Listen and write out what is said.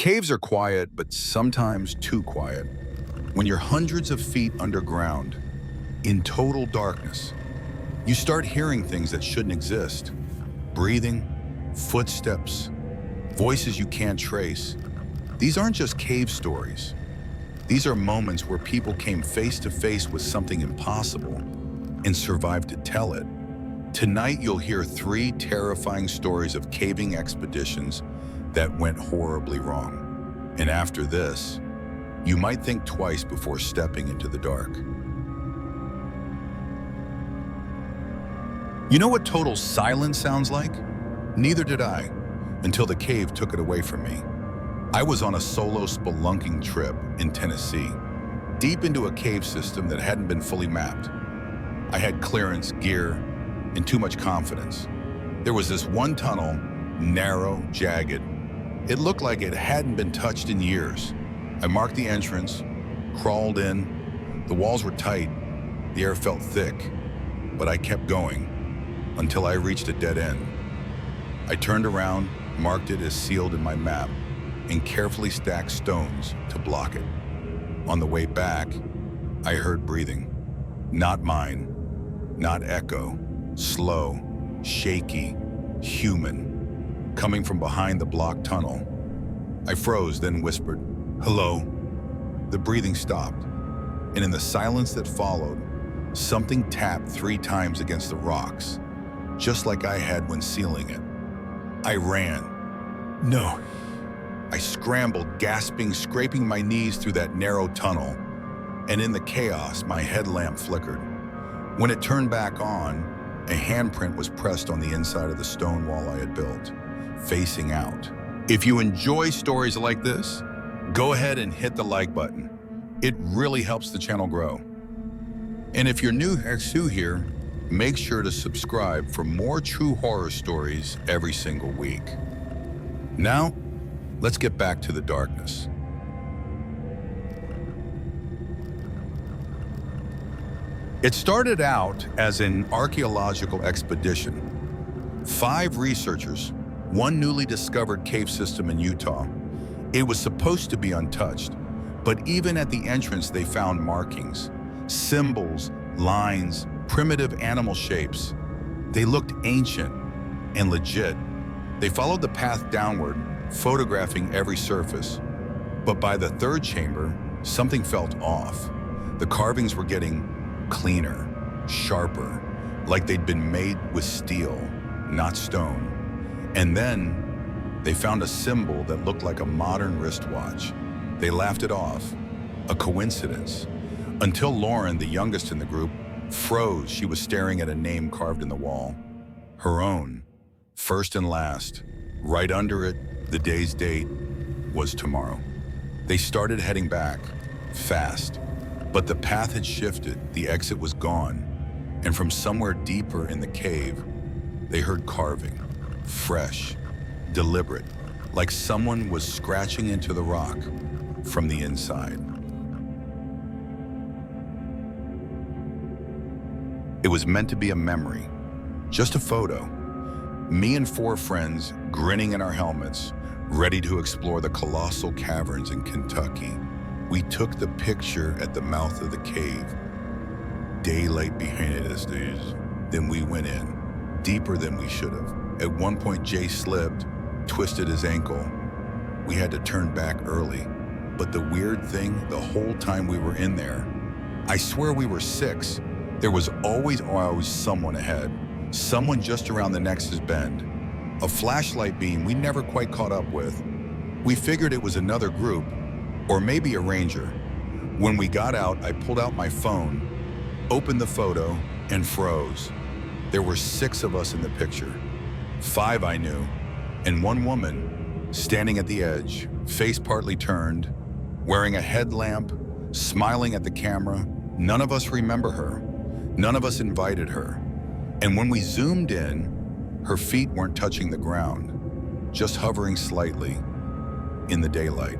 Caves are quiet, but sometimes too quiet. When you're hundreds of feet underground, in total darkness, you start hearing things that shouldn't exist. Breathing, footsteps, voices you can't trace. These aren't just cave stories. These are moments where people came face to face with something impossible and survived to tell it. Tonight, you'll hear 3 terrifying stories of caving expeditions that went horribly wrong. And after this, you might think twice before stepping into the dark. You know what total silence sounds like? Neither did I, until the cave took it away from me. I was on a solo spelunking trip in Tennessee, deep into a cave system that hadn't been fully mapped. I had clearance, gear, and too much confidence. There was this one tunnel, narrow, jagged. It looked like it hadn't been touched in years. I marked the entrance, crawled in. The walls were tight, the air felt thick, but I kept going until I reached a dead end. I turned around, marked it as sealed in my map, and carefully stacked stones to block it. On the way back, I heard breathing. Not mine, not echo, slow, shaky, human, coming from behind the blocked tunnel. I froze, then whispered, "Hello?" The breathing stopped, and in the silence that followed, something tapped 3 times against the rocks, just like I had when sealing it. I ran. No. I scrambled, gasping, scraping my knees through that narrow tunnel, and in the chaos, my headlamp flickered. When it turned back on, a handprint was pressed on the inside of the stone wall I had built, facing out. If you enjoy stories like this, go ahead and hit the like button. It really helps the channel grow. And if you're new here, make sure to subscribe for more true horror stories every single week. Now, let's get back to the darkness. It started out as an archaeological expedition. 5 researchers, one newly discovered cave system in Utah. It was supposed to be untouched, but even at the entrance they found markings, symbols, lines, primitive animal shapes. They looked ancient and legit. They followed the path downward, photographing every surface. But by the 3rd chamber, something felt off. The carvings were getting cleaner, sharper, like they'd been made with steel, not stone. And then they found a symbol that looked like a modern wristwatch. They laughed it off, a coincidence, until Lauren, the youngest in the group, froze. She was staring at a name carved in the wall. Her own, first and last. Right under it, the day's date was tomorrow. They started heading back, fast. But the path had shifted, the exit was gone, and from somewhere deeper in the cave, they heard carving, fresh, deliberate, like someone was scratching into the rock from the inside. It was meant to be a memory, just a photo. Me and 4 friends, grinning in our helmets, ready to explore the colossal caverns in Kentucky. We took the picture at the mouth of the cave. Daylight behind us, then we went in, deeper than we should have. At one point, Jay slipped, twisted his ankle. We had to turn back early. But the weird thing, the whole time we were in there, I swear we were 6. There was always someone ahead, someone just around the next bend. A flashlight beam we never quite caught up with. We figured it was another group, or maybe a ranger. When we got out, I pulled out my phone, opened the photo, and froze. There were 6 of us in the picture. 5 I knew, and 1 woman, standing at the edge, face partly turned, wearing a headlamp, smiling at the camera. None of us remember her. None of us invited her. And when we zoomed in, her feet weren't touching the ground, just hovering slightly in the daylight.